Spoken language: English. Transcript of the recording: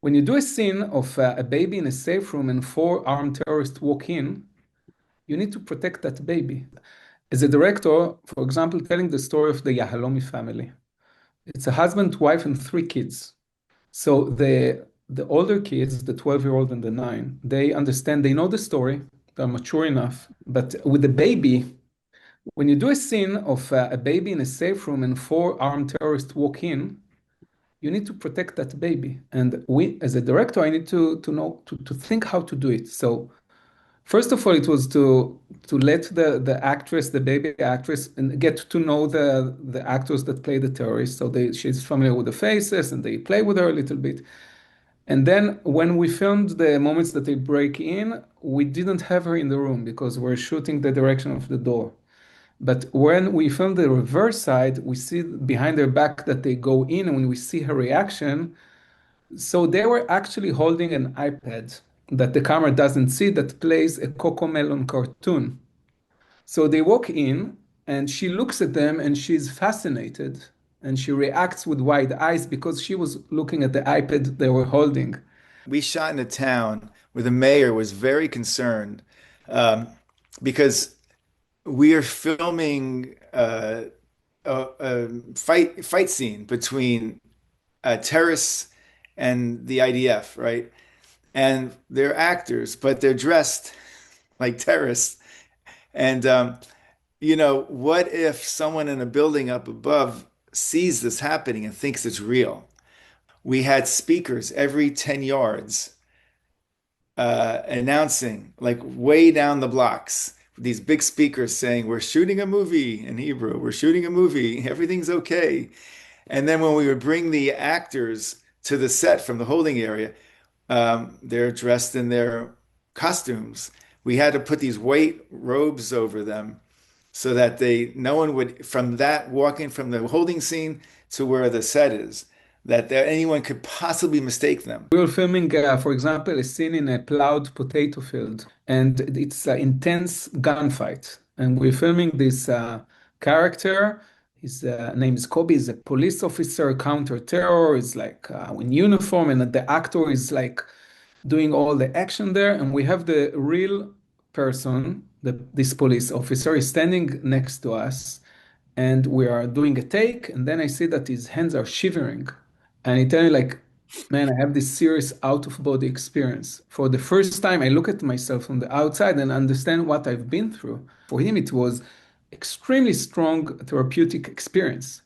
When you do a scene of a baby in a safe room and four armed terrorists walk in, you need to protect that baby. As a director, for example, telling the story of the Yahalomi family, it's a husband, wife, and three kids. So the older kids, the 12-year-old and the 9, they understand, they know the story, they're mature enough. But with the baby, when you do a scene of a baby in a safe room and four armed terrorists walk in, you need to protect that baby. And we, as a director, I need to know to think how to do it. So first of all, it was to let the actress, the baby actress, and get to know the actors that play the terrorists. So she's familiar with the faces and they play with her a little bit. And then when we filmed the moments that they break in, we didn't have her in the room because we're shooting the direction of the door. But when we film the reverse side, we see behind their back that they go in, and when we see her reaction, so they were actually holding an iPad that the camera doesn't see that plays a Cocomelon cartoon. So they walk in, and she looks at them, and she's fascinated, and she reacts with wide eyes because she was looking at the iPad they were holding. We shot in a town where the mayor was very concerned um, because we are filming a fight scene between terrorists and the IDF, right? And they're actors, but they're dressed like terrorists. And what if someone in a building up above sees this happening and thinks it's real? We had speakers every 10 yards announcing, like way down the blocks, these big speakers saying, "We're shooting a movie," in Hebrew. "We're shooting a movie. Everything's okay." And then when we would bring the actors to the set from the holding area, they're dressed in their costumes. We had to put these white robes over them so that no one would, from that walking from the holding scene to where the set is, that anyone could possibly mistake them. We were filming, for example, a scene in a plowed potato field, and it's an intense gunfight. And we're filming this character. His name is Kobe. He's a police officer, counter-terror. He's like in uniform, and the actor is like doing all the action there. And we have the real person, this police officer, is standing next to us, and we are doing a take. And then I see that his hands are shivering, and he tell me like, man, I have this serious out of body experience. For the first time, I look at myself from the outside and understand what I've been through. For him, it was extremely strong therapeutic experience.